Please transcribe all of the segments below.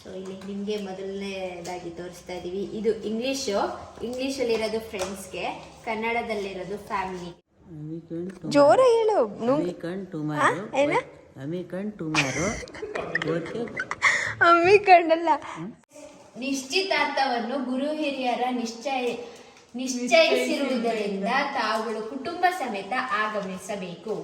So ಇಲ್ಲಿ ನಿಮಗೆ ಮೊದಲನೇದಾಗಿ ತೋರಿಸ್ತಾ ಇದ್ದೀವಿ. ಇದು ಇಂಗ್ಲೀಷಲ್ಲಿರೋದು ಫ್ರೆಂಡ್ಸ್ಗೆ, ಕನ್ನಡದಲ್ಲಿರೋದು ಫ್ಯಾಮಿಲಿ. ಜೋರ ಹೇಳು. ಅಮ್ಮಿಕಂಡಲ್ಲ. ನಿಶ್ಚಿತಾರ್ಥವನ್ನು ಗುರು ಹಿರಿಯರ ನಿಶ್ಚಯಿಸಿರುವುದರಿಂದ ತಾವುಗಳು ಕುಟುಂಬ ಸಮೇತ ಆಗಮಿಸಬೇಕು.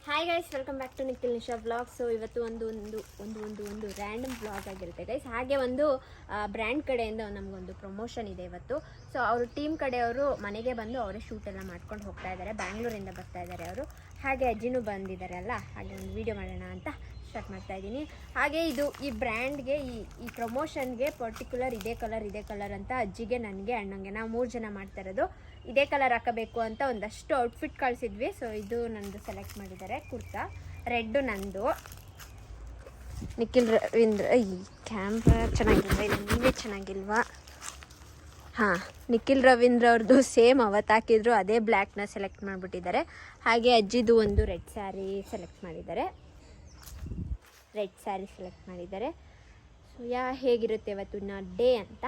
Hi guys, welcome back to Nikhil Nisha blog. So ಇವತ್ತು ಒಂದು ರ್ಯಾಂಡಮ್ ಬ್ಲಾಗ್ ಆಗಿರುತ್ತೆ ಗೈಸ್. ಹಾಗೆ ಒಂದು ಬ್ರ್ಯಾಂಡ್ ಕಡೆಯಿಂದ ನಮಗೊಂದು ಪ್ರಮೋಷನ್ ಇದೆ ಇವತ್ತು. ಸೊ ಅವರು ಟೀಮ್ ಕಡೆಯವರು ಮನೆಗೆ ಬಂದು ಅವರೇ ಶೂಟೆಲ್ಲ ಮಾಡ್ಕೊಂಡು ಹೋಗ್ತಾ ಇದ್ದಾರೆ. ಬ್ಯಾಂಗ್ಳೂರಿಂದ ಬರ್ತಾ ಇದ್ದಾರೆ ಅವರು. ಹಾಗೆ ಅಜ್ಜಿನೂ ಬಂದಿದ್ದಾರೆ ಅಲ್ಲ, ಹಾಗೆ ಒಂದು ವಿಡಿಯೋ ಮಾಡೋಣ ಅಂತ ಸ್ಟಾರ್ಟ್ ಮಾಡ್ತಾ ಇದ್ದೀನಿ. ಹಾಗೆ ಈ ಬ್ರ್ಯಾಂಡ್ಗೆ ಈ ಪ್ರಮೋಷನ್ಗೆ ಪರ್ಟಿಕ್ಯುಲರ್ ಇದೇ ಕಲರ್ ಅಂತ ಅಜ್ಜಿಗೆ, ನನಗೆ, ಅಣ್ಣಂಗೆ, ನಾವು 3 ಜನ ಮಾಡ್ತಾ ಇರೋದು. ಇದೇ ಕಲರ್ ಹಾಕಬೇಕು ಅಂತ ಒಂದಷ್ಟು ಔಟ್ಫಿಟ್ ಕಳಿಸಿದ್ವಿ. ಸೊ ಇದು ನಂದು ಸೆಲೆಕ್ಟ್ ಮಾಡಿದ್ದಾರೆ. ಕುರ್ತಾ ರೆಡ್ಡು ನಂದು. ನಿಖಿಲ್ ರವೀಂದ್ರ, ಈ ಕ್ಯಾಮ್ರಾ ಚೆನ್ನಾಗಿಲ್ವಾ? ಇದು ನೀವೇ ಚೆನ್ನಾಗಿಲ್ವಾ? ಹಾಂ, ನಿಖಿಲ್ ರವೀಂದ್ರ ಅವ್ರದ್ದು ಸೇಮ್ ಅವತ್ತು ಹಾಕಿದ್ರು ಅದೇ ಬ್ಲ್ಯಾಕ್ನ ಸೆಲೆಕ್ಟ್ ಮಾಡಿಬಿಟ್ಟಿದ್ದಾರೆ. ಹಾಗೆ ಅಜ್ಜಿದು ಒಂದು ರೆಡ್ ಸ್ಯಾರಿ ಸೆಲೆಕ್ಟ್ ಮಾಡಿದ್ದಾರೆ. ಸೊ ಹೇಗಿರುತ್ತೆ ಇವತ್ತಿನ ಡೇ ಅಂತ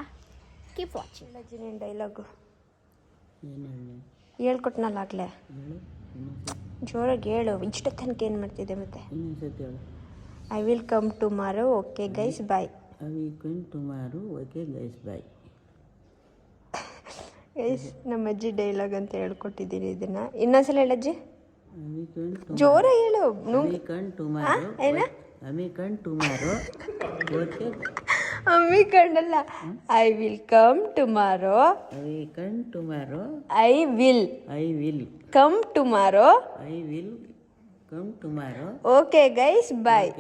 ಕೀಪ್ ವಾಚಿಂಗ್. ಅಜ್ಜಿ ಡೈಲಾಗು ಹೇಳ್ಕೊಟ್ನಲ್ಲ ಆಗಲೇ, ಜೋರಾಗಿ ಹೇಳು. ಇಷ್ಟ ತನಕ ಏನು ಮಾಡ್ತಿದ್ದೆ ಮತ್ತೆ? I will come tomorrow, okay guys bye. Guys, ನಮ್ಮ ಅಜ್ಜಿ ಡೈಲಾಗ್ ಅಂತ ಹೇಳ್ಕೊಟ್ಟಿದ್ದೀನಿ. ಇದನ್ನ ಇನ್ನೊಂದ್ಸಲ ಹೇಳಜ್ಜಿ, ಜೋರ ಹೇಳು. ಏನ ಅಮ್ಮಿಕಂಡಲ್ಲ. I will come tomorrow. I will come tomorrow. Okay guys bye.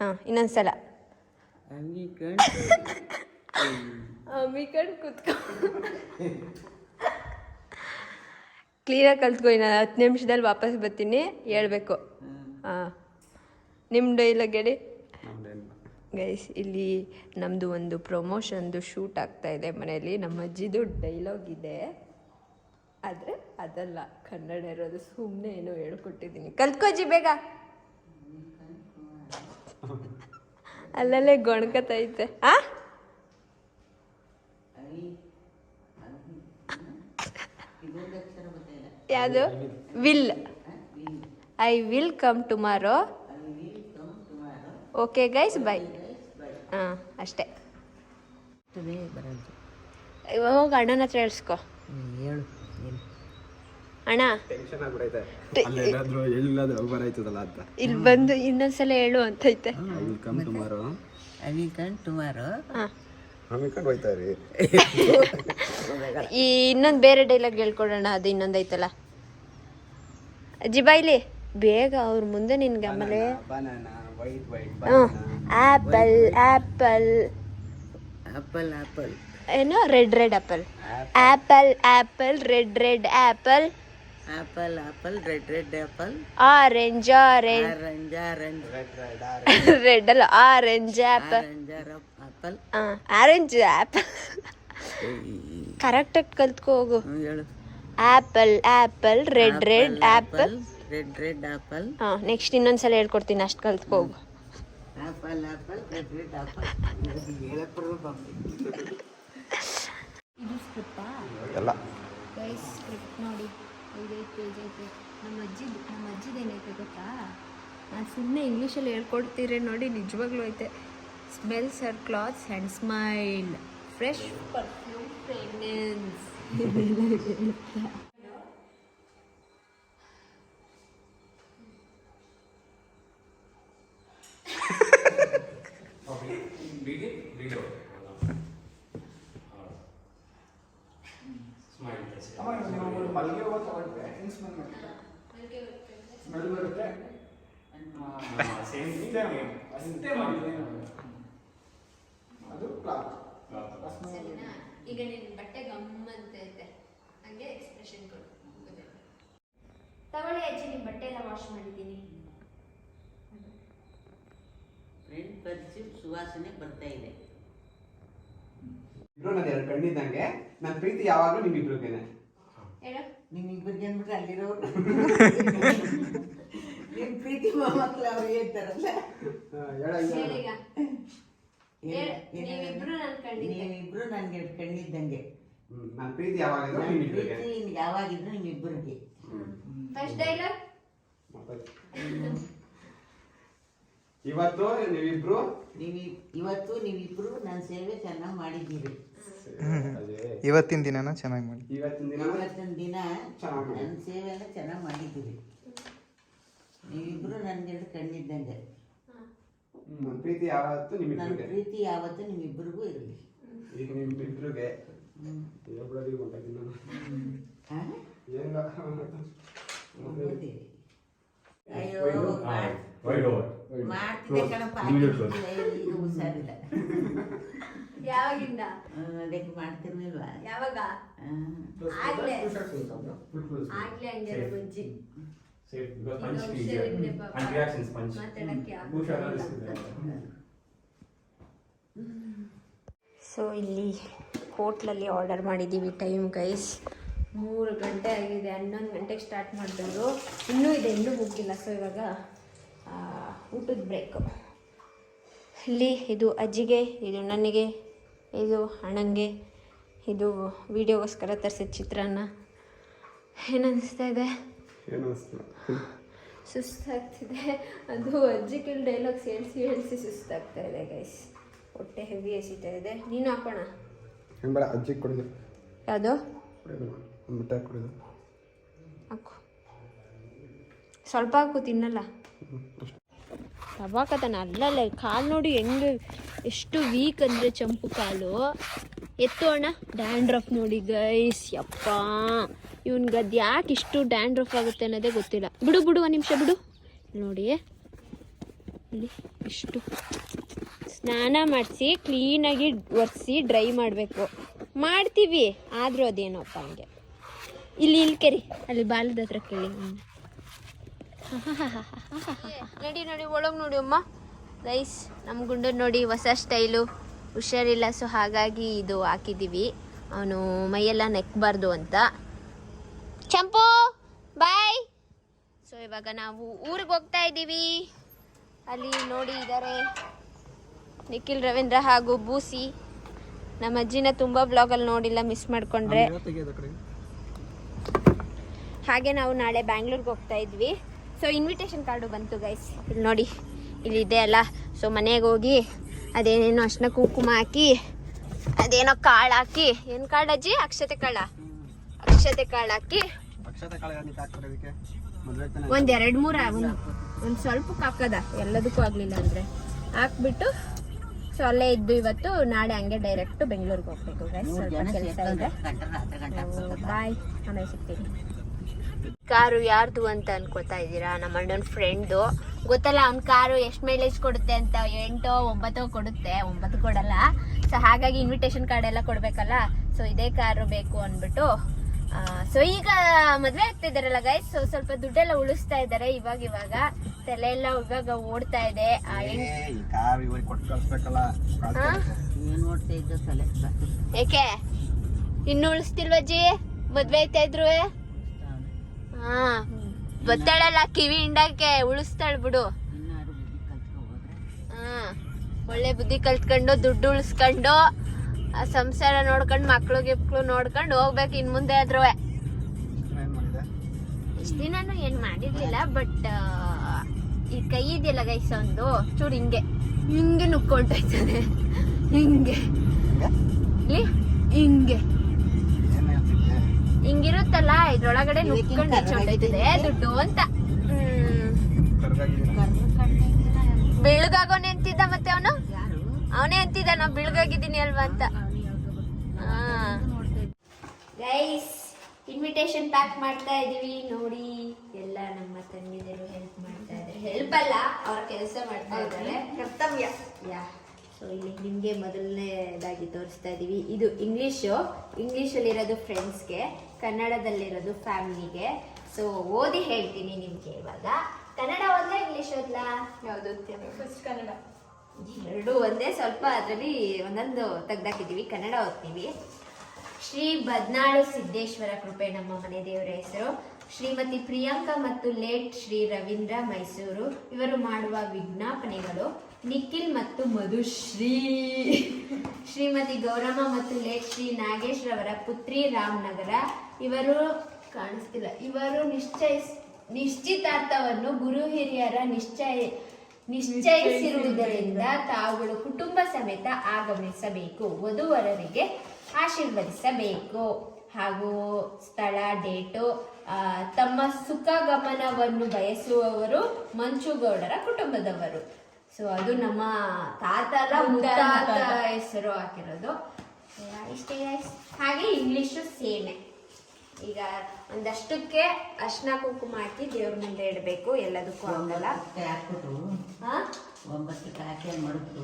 ಹಾಂ, ಇನ್ನೊಂದ್ಸಲ ಅಮ್ಮಿಕಂಡ್ ಕೂತ್ಕೊ. ಕ್ಲೀನಾಗಿ ಕಲ್ತ್ಕೊ. ಇನ್ನು 10 ನಿಮಿಷದಲ್ಲಿ ವಾಪಸ್ ಬರ್ತೀನಿ, ಹೇಳ್ಬೇಕು. ಹಾಂ, ನಿಮ್ಮ ಡೈಲಾಗ್ ಹೇಳಿ ಗೈಸ್. ಇಲ್ಲಿ ನಮ್ಮದು ಒಂದು ಪ್ರಮೋಷನ್ದು ಶೂಟ್ ಆಗ್ತಾ ಇದೆ ಮನೆಯಲ್ಲಿ. ನಮ್ಮ ಅಜ್ಜಿದು ಡೈಲಾಗ್ ಇದೆ, ಆದರೆ ಅದಲ್ಲ, ಕನ್ನಡ ಇರೋದು. ಸುಮ್ಮನೆ ಏನೋ ಹೇಳ್ಕೊಟ್ಟಿದ್ದೀನಿ, ಕಲ್ತ್ಕೋಜಿ ಬೇಗ. ಅಲ್ಲಲ್ಲೇ ಗೊಣ್ಕತೈತೆ. ಯಾವುದು? Will. I will come tomorrow. Okay guys bye. ಹಾಂ, ಅಷ್ಟೇ. ಹೋಗ ಅಣ್ಣನ ಹತ್ರ ಹೇಳ್ಸ್ಕೊ. ಅಣ್ಣ, ಇಲ್ಲಿ ಬಂದು ಇನ್ನೊಂದ್ಸಲ ಹೇಳು ಅಂತೈತೆ. ಈ ಇನ್ನೊಂದು ಬೇರೆ ಡೈಲಾಗ್ ಹೇಳ್ಕೊಡೋಣ. ಅದು ಇನ್ನೊಂದೈತಲ್ಲ. ಅಜ್ಜಿ ಬಾಯ್ಲಿ ಬೇಗ, ಅವ್ರ ಮುಂದೆ ನಿನ್ಗೆ. ಆಮೇಲೆ ಆಪಲ್ ಏನೋ red apple. Apple red apple. Orange red ಅಲ್ಲ, ಆರೆಂಜ್ ಆಪಲ್. ಆರೆಂಜ್ ಆಪಲ್ ಕರೆಕ್ಟಾಗಿ ಕಲ್ತ್ಕೋ ಹೋಗು. Apple red apple. ಹಾಂ, ನೆಕ್ಸ್ಟ್ ಇನ್ನೊಂದ್ಸಲ ಹೇಳ್ಕೊಡ್ತೀನಿ, ಅಷ್ಟು ಕಲ್ತ್ಕೋ ಹೋಗು. ಇದು ಸ್ಕ್ರಿಪ್ಟಾ? ಗೈಸ್, ಸ್ಕ್ರಿಪ್ಟ್ ನೋಡಿ, 5 ಪೇಜ್ ಐತೆ. ನಮ್ಮ ಅಜ್ಜಿದೇನೈತೆ ಗೊತ್ತಾ? ನಾನು ಸುಮ್ಮನೆ ಇಂಗ್ಲೀಷಲ್ಲಿ ಹೇಳ್ಕೊಡ್ತೀರಿ ನೋಡಿ, ನಿಜವಾಗ್ಲೂ ಐತೆ. Smells Har clothes and smile, fresh perfume fragrance. ಈಗ ನಿನ್ನ ಬಟ್ಟೆ ಗಮ್ಮಂತೈತೆ, ಹಂಗೆ ಎಕ್ಸ್ಪ್ರೆಷನ್ ಕೊಡು. ತಗೊಳ್ಳಿ ಅಜ್ಜಿ, ನಿಮ್ಮ ಬಟ್ಟೆ ಎಲ್ಲ ವಾಶ್ ಮಾಡಿದ್ದೀನಿ. ಫ್ರೆಂಡ್ ಪರಿಚಯ ಸುವಾಸನೆ ಬರ್ತಾ ಇದೆ. ನಾನು 2 ಕಣ್ಣಿದ್ದಂಗೆ. ನನ್ನ ಪ್ರೀತಿ ಯಾವಾಗಲೂ ನಿಮ್ಮಿಬ್ರಿಗೇನೆ. ನಿಮ್ಮಿಬ್ಬರಿಗೆ ಅಂದ್ಬಿಟ್ರೆ ಅಲ್ಲಿರೋರು ನಿಮ್ಮ ಪ್ರೀತಿ ಮಕ್ಕಳು ಅವ್ರು ಹೇಳ್ತಾರಲ್ಲ. ನೀವಿಬ್ರು ನನ್ಗೆ 2 ಕಣ್ಣಿದ್ದಂಗೆ. ನನ್ನ ಪ್ರೀತಿ ಯಾವಾಗಿದ್ರು ನಿಮ್ಮಿಬ್ರಿಗೆ. ಯಾವಾಗಿದ್ರು ನಿಮ್ಮಿಬ್ಬರಿಗೆ. First dialogue. ಇವತ್ತು ನೀವಿಬ್ರು ನನ್ನ ಸೇವೆ ಚೆನ್ನಾಗಿ ಮಾಡಿದ್ದೀರಿ. ಇವತ್ತಿನ ದಿನನ ಚೆನ್ನಾಗಿ ಮಾಡಿ. ಇವತ್ತಿನ ದಿನ ನನ್ನ ಸೇವೆ ಎಲ್ಲ ಚೆನ್ನಾಗಿ ಮಾಡಿದ್ದೀರಿ. ನೀವಿಬ್ರು ನನ್ಗೆ 2 ಕಣ್ಣಿದ್ದಂಗೆ. ನನ್ನ ಪ್ರೀತಿ ಯಾವತ್ತು ನಿಮ್ಮಿಬ್ಬರಿಗೂ ಇರಲಿ. ಈಗ ನಿಮ್ಮಿಬ್ರಿಗೆ ಅಯ್ಯೋ ಮಾಡ್ತಿದ್ದೆ ಕಣಪ್ಪ, ಈಗ ಹುಷಾರಿಲ್ಲ. ಯಾವಾಗಿಂದ ಅದಕ್ಕೆ ಮಾಡ್ತಿರ್ಲಿಲ್ವಾ? ಯಾವಾಗ? ಆಗ್ಲೇ ಹಂಗೆ ಬುಜ್ಜಿ ಸೊ ಇಲ್ಲಿ ಹೋಟ್ಲಲ್ಲಿ ಆರ್ಡರ್ ಮಾಡಿದ್ದೀವಿ. ಟೈಮ್ ಗೈಸ್ 3 ಗಂಟೆ ಆಗಿದೆ. 11 ಗಂಟೆಗೆ ಸ್ಟಾರ್ಟ್ ಮಾಡಿದವರು, ಇನ್ನೂ ಮುಗಿಲ್ಲ. ಸೊ ಇವಾಗ ಊಟದ ಬ್ರೇಕು. ಇಲ್ಲಿ ಇದು ಅಜ್ಜಿಗೆ, ಇದು ನನಗೆ, ಇದು ಅಣ್ಣಂಗೆ, ಇದು ವಿಡಿಯೋಗೋಸ್ಕರ ತರಿಸಿದ ಚಿತ್ರಾನ್ನ. ಏನನ್ನಿಸ್ತಾ ಇದೆ? ಸುಸ್ತಾಗ್ತಿದೆ. ಅದು ಅಜ್ಜಿ ಕೆಲ ಡೈಲಾಗ್ಸ್ ಹೇಳಿಸಿ ಸುಸ್ತಾಗ್ತಾ ಇದೆ ಗೈಸ್. ಹೊಟ್ಟೆ ಹೆವಿ ಎಸಿತಾ ಇದೆ. ನೀನು ಹಾಕೋಣ. ಅಜ್ಜಿ ಕೊಡಿದ್ರು. ಯಾವುದು? ಹಾಕು, ಸ್ವಲ್ಪ ಹಾಕು, ತಿನ್ನಲ್ಲ. ಪ್ರಭಾಕತನ ಅಲ್ಲಲ್ಲ, ಕಾಲು ನೋಡಿ ಹೆಂಗೆ ಎಷ್ಟು ವೀಕ್ ಅಂದರೆ ಚಂಪು ಕಾಲು. ಎತ್ತೋಣ. ಡ್ಯಾಂಡ್ರಫ್ ನೋಡಿ ಗೈಸ್, ಯಪ್ಪ ಇವನ್ಗೆ ಅದು ಯಾಕೆ ಇಷ್ಟು ಡ್ಯಾಂಡ್ರಫ್ ಆಗುತ್ತೆ ಅನ್ನೋದೇ ಗೊತ್ತಿಲ್ಲ. ಬಿಡು 1 ನಿಮಿಷ ಬಿಡು. ನೋಡಿ ಇಲ್ಲಿ ಇಷ್ಟು ಸ್ನಾನ ಮಾಡಿಸಿ ಕ್ಲೀನಾಗಿ ಒರೆಸಿ ಡ್ರೈ ಮಾಡಬೇಕು. ಮಾಡ್ತೀವಿ, ಆದರೂ ಅದೇನೋಪ್ಪ ಹಂಗೆ. ಇಲ್ಲಿ ಕೆರಿ, ಅಲ್ಲಿ ಬಾಲದ ಹತ್ರ ಕೇಳಿ. ನೋಡಿ ಒಳಗೆ ನೋಡಿ ಅಮ್ಮ ಗೈಸ್, ನಮ್ಮ ಗುಂಡು ನೋಡಿ ಹೊಸ ಸ್ಟೈಲು. ಹುಷಾರಿಲ್ಲ, ಸೊ ಹಾಗಾಗಿ ಇದು ಹಾಕಿದ್ದೀವಿ. ಅವನು ಮೈಯೆಲ್ಲ ನೆಕ್ಕಬಾರ್ದು ಅಂತ. ಚಂಪು ಬಾಯ್. ಸೊ ಇವಾಗ ನಾವು ಊರಿಗೆ ಹೋಗ್ತಾ ಇದ್ದೀವಿ. ಅಲ್ಲಿ ನೋಡಿ ಇದ್ದಾರೆ ನಿಖಿಲ್, ರವೀಂದ್ರ ಹಾಗೂ ಬೂಸಿ. ನಮ್ಮ ಅಜ್ಜಿನ ತುಂಬ ಬ್ಲಾಗಲ್ಲಿ ನೋಡಿಲ್ಲ, ಮಿಸ್ ಮಾಡಿಕೊಂಡ್ರೆ. ಹಾಗೆ ನಾವು ನಾಳೆ ಬ್ಯಾಂಗ್ಳೂರ್ಗೆ ಹೋಗ್ತಾ ಇದ್ವಿ. ಸೊ ಇನ್ವಿಟೇಷನ್ ಕಾರ್ಡು ಬಂತು ಗೈಸ್, ಇಲ್ಲಿ ನೋಡಿ, ಇಲ್ಲಿದೆ ಅಲ್ಲ. ಸೊ ಮನೆಗೆ ಹೋಗಿ ಅದೇನೇನೋ ಅರ್ಶಿನ ಕುಂಕುಮ ಹಾಕಿ, ಅದೇನೋ ಕಾಳು ಹಾಕಿ, ಏನು ಕಾಳು ಅಜ್ಜಿ? ಅಕ್ಷತೆ ಕಾಳು ಹಾಕಿ ಒಂದ್ 2-3 ಒಂದು ಸ್ವಲ್ಪ ಹಾಕದ, ಎಲ್ಲದಕ್ಕೂ ಆಗಲಿಲ್ಲ ಅಂದರೆ ಹಾಕ್ಬಿಟ್ಟು. ಸೊ ಅಲ್ಲೇ ಇದ್ದು ಇವತ್ತು, ನಾಳೆ ಹಂಗೆ ಡೈರೆಕ್ಟ್ ಬೆಂಗಳೂರಿಗೆ ಹೋಗ್ಬೇಕು ಗೈಸ್. ಸ್ವಲ್ಪ ಕೆಲಸ ಇದೆ. ಬಾಯ್, ಆಮೇಲೆ ಸಿಗ್ತೀನಿ. ಕಾರು ಯಾರ್ದು ಅಂತ ಅನ್ಕೋತಾ ಇದ್ದೀರಾ? ನಮ್ಮ ಅಣ್ಣನ ಫ್ರೆಂಡ್ದು. ಗೊತ್ತಲ್ಲ ಅವ್ನ ಕಾರು ಎಷ್ಟು ಮೈಲೇಜ್ ಕೊಡುತ್ತೆ ಅಂತ. 8-9 ಕೊಡುತ್ತೆ, 9 ಕೊಡಲ್ಲ. ಸೊ ಹಾಗಾಗಿ ಇನ್ವಿಟೇಷನ್ ಕಾರ್ಡ್ ಎಲ್ಲ ಕೊಡ್ಬೇಕಲ್ಲ. ಸೊ ಇದೇ ಕಾರು ಬೇಕು ಅಂದ್ಬಿಟ್ಟು. ಸೊ ಈಗ ಮದ್ವೆ ಆಗ್ತಾ ಇದಾರಲ್ಲ ಗೈಸ್, ಸೊ ಸ್ವಲ್ಪ ದುಡ್ಡೆಲ್ಲ ಉಳಿಸ್ತಾ ಇದ್ದಾರೆ. ಇವಾಗ ತಲೆ ಎಲ್ಲ ಇವಾಗ ಓಡ್ತಾ ಇದೆ. ಏಕೆ ಇನ್ನು ಉಳಿಸ್ತಿಲ್ವಜ್ಜಿ? ಮದ್ವೆ ಆಯ್ತಾ ಇದ್ರು ಗೊತ್ತಾಳಲ್ಲ, ಕಿವಿ ಹಿಂಡಕ್ಕೆ ಉಳಿಸ್ತಾಳ್ ಬಿಡು. ಒಳ್ಳೆ ಬುದ್ಧಿ ಕಲ್ತ್ಕೊಂಡು ದುಡ್ಡು ಉಳಿಸ್ಕೊಂಡು ಸಂಸಾರ ನೋಡ್ಕೊಂಡು ಮಕ್ಳು ನೋಡ್ಕೊಂಡು ಹೋಗ್ಬೇಕು ಇನ್ ಮುಂದೆ ಆದ್ರೂ. ಇಷ್ಟ ದಿನಾನು ಏನ್ ಮಾಡಿರ್ಲಿಲ್ಲ, ಬಟ್ ಈ ಕೈ ಇದೆಯಲ್ಲ ಗೈಸ್, ಒಂದು ಚೂರು ಹಿಂಗೆ ನುಕ್ಕೊಂಡೋಯ್ತದೆ. ಹಿಂಗಿರುತ್ತಲ್ಲ, ಇದ್ರೊಳಗಡೆ ನುಕ್ಕೊಂಡು ಹೆಚ್ಚೊಂಡೋಯ್ತದೆ ದುಡ್ಡು ಅಂತ. ಬೆಳಗಾಗೋನೆ ಅಂತಿದ್ದ, ಮತ್ತೆ ಅವನೇ ಅಂತಿದ್ದ ನಾ ಬೆಳಗಾಗಿದ್ದೀನಿ ಅಲ್ವಾ ಅಂತ. ಗೈಸ್ ಇನ್ವಿಟೇಷನ್ ಪ್ಯಾಕ್ ಮಾಡ್ತಾ ಇದೀವಿ ನೋಡಿ. ಎಲ್ಲ ನಮ್ಮ ತಂಗಿದರು ಹೆಲ್ಪ್ ಮಾಡ್ತಾ ಇದ್ದಾರೆ. ಹೆಲ್ಪ್ ಅಲ್ಲ, ಅವ್ರ ಕೆಲಸ ಮಾಡ್ತಾ ಇದ್ದಾರೆ, ಕರ್ತವ್ಯ. ಸೊ ಇಲ್ಲಿ ನಿಮಗೆ ಮೊದಲನೇದಾಗಿ ತೋರಿಸ್ತಾ ಇದೀವಿ. ಇದು ಇಂಗ್ಲೀಷಲ್ಲಿರೋದು ಫ್ರೆಂಡ್ಸ್ಗೆ, ಕನ್ನಡದಲ್ಲಿರೋದು ಫ್ಯಾಮಿಲಿಗೆ. ಸೊ ಓದಿ ಹೇಳ್ತೀನಿ ನಿಮ್ಗೆ. ಇವಾಗ ಕನ್ನಡ ಓದ್ಲಾ ಇಂಗ್ಲೀಷ್ ಓದ್ಲಾ? ಯಾವುದು? ಫಸ್ಟ್ ಕನ್ನಡ. ಎರಡು ಒಂದೇ, ಸ್ವಲ್ಪ ಅದರಲ್ಲಿ ಒಂದೊಂದು ತೆಗ್ದಾಕಿದ್ದೀವಿ. ಕನ್ನಡ ಓದ್ತೀವಿ. ಶ್ರೀ ಬದ್ನಾಳು ಸಿದ್ದೇಶ್ವರ ಕೃಪೆ ನಮ್ಮ ಮನೆ ದೇವರ ಹೆಸರು. ಶ್ರೀಮತಿ ಪ್ರಿಯಾಂಕಾ ಮತ್ತು ಲೇಟ್ ಶ್ರೀ ರವೀಂದ್ರ ಮೈಸೂರು ಇವರು ಮಾಡುವ ವಿಜ್ಞಾಪನೆಗಳು. ನಿಖಿಲ್ ಮತ್ತು ಮಧುಶ್ರೀ. ಶ್ರೀಮತಿ ಗೌರಮ್ಮ ಮತ್ತು ಲೇಟ್ ಶ್ರೀ ನಾಗೇಶ್ ರವರ ಪುತ್ರಿ ರಾಮನಗರ. ಇವರು ಕಾಣಿಸ್ತಿಲ್ಲ. ಇವರು ನಿಶ್ಚಿತಾರ್ಥವನ್ನು ಗುರು ಹಿರಿಯರ ನಿಶ್ಚಯಿಸಿರುವುದರಿಂದ ತಾವುಗಳು ಕುಟುಂಬ ಸಮೇತ ಆಗಮಿಸಬೇಕು. ವಧುವರರಿಗೆ ಆಶೀರ್ವದಿಸಬೇಕು. ಹಾಗೂ ಸ್ಥಳ, ಡೇಟು, ತಮ್ಮ ಸುಖಗಮನವನ್ನು ಬಯಸುವವರು ಮಂಚುಗೌಡರ ಕುಟುಂಬದವರು. ಸೊ ಅದು ನಮ್ಮ ತಾತನ ಮುತ್ತಾತ ಹೆಸರು ಹಾಕಿರೋದು. ಇಷ್ಟೇ. ಹಾಗೆ ಇಂಗ್ಲೀಷು ಸೇಮೆ. ಈಗ ಒಂದಷ್ಟಕ್ಕೆ ಅರ್ಶಿನ ಕುಂಕುಮ ಹಾಕಿ ದೇವ್ರ ಮುಂದೆ ಇಡಬೇಕು. ಎಲ್ಲದಕ್ಕೂ ಆಗಲ್ಲ. ಹಾಕ್ಬಿಟ್ಟು ಹಾ 9ಕ್ಕೆ ಹಾಕಿ ಮಡಗ್ತು.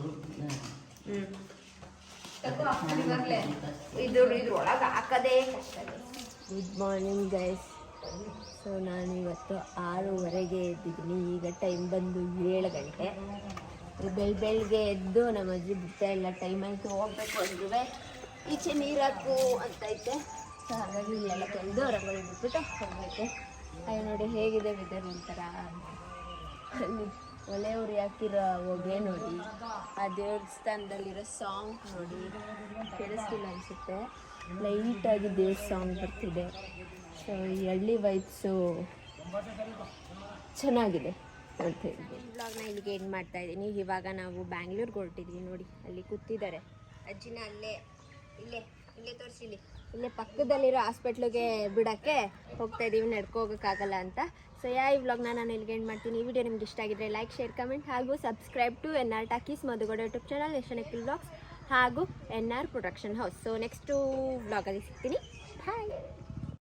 ಇದ್ರೊಳಗೆ ಹಾಕೋದೇ ಕಷ್ಟ. Good morning guys. ಸೊ ನಾನು ಇವತ್ತು 6:30ಗೆ ಎದ್ದಿದ್ದೀನಿ. ಈಗ ಟೈಮ್ ಬಂದು 7 ಗಂಟೆ. ಬೆಳಗ್ಗೆ ಎದ್ದು ನಮ್ಮ ಅಜ್ಜಿ ಬಿಡ್ತಾ ಇಲ್ಲ. ಟೈಮ್ ಆಯಿತು ಹೋಗ್ಬೇಕು ಅಂದ್ರೂ ಈಚೆ ನೀರು ಹಾಕು ಅಂತೈತೆ. ಸೊ ಹಾಗಾಗಿ ಇಲ್ಲೆಲ್ಲ ತೊಳೆದು ರಂಗೋಲಿ ಬಿಟ್ಬಿಟ್ಟು ಹೋಗ್ಬೇಕು. ಅಯ್ಯೋ ನೋಡಿ ಹೇಗಿದೆ ವೆದರ್ ಒಂಥರ. ಅಲ್ಲಿ ಒಲೆ ಉರಿ ಹಾಕಿರೋ ಹೊಗೆ ನೋಡಿ, ಆ ದೇವಸ್ಥಾನದಲ್ಲಿರೋ ಸಾಂಗ್ ನೋಡಿ. ಕೇಳಿಸ್ತಿಲ್ಲ ಅನಿಸುತ್ತೆ. ಲೈಟಾಗಿ ದೇವ್ರ ಸಾಂಗ್ ಬರ್ತಿದೆ. ಸೊ ಈ ಹಳ್ಳಿ ವೈಬ್ಸು ಚೆನ್ನಾಗಿದೆ ಅಂತ ಹೇಳಿದ್ವಿ. ಬ್ಲಾಗ್ನ ಇಲ್ಲಿಗೆ ಏನು ಮಾಡ್ತಾ ಇದ್ದೀನಿ. ಇವಾಗ ನಾವು ಬ್ಯಾಂಗ್ಳೂರ್ಗೆ ಹೊರಟಿದ್ವಿ. ನೋಡಿ ಅಲ್ಲಿ ಕೂತಿದ್ದಾರೆ ಅಜ್ಜಿನ. ಇಲ್ಲೇ ತೋರಿಸಿಲಿ. ಇಲ್ಲೇ ಪಕ್ಕದಲ್ಲಿರೋ ಹಾಸ್ಪಿಟ್ಲಿಗೆ ಬಿಡೋಕ್ಕೆ ಹೋಗ್ತಾ ಇದ್ದೀವಿ. ನಡ್ಕೋಗೋಕ್ಕಾಗಲ್ಲ ಅಂತ. ಸೊ ಈ ವ್ಲಾಗ್ನ ನಾನು ಇಲ್ಲಿಗೆ ಎಂಡ್ ಮಾಡ್ತೀನಿ. ಈ ವಿಡಿಯೋ ನಿಮ್ಗೆ ಇಷ್ಟ ಆಗಿದ್ರೆ ಲೈಕ್, ಶೇರ್, ಕಮೆಂಟ್ ಹಾಗೂ subscribe to NR talkies Madhu Gowda YouTube channel, Nikhil vlogs ಹಾಗೂ NR production house. So next ವ್ಲಾಗಲ್ಲಿ ಸಿಗ್ತೀನಿ. ಬಾಯ್.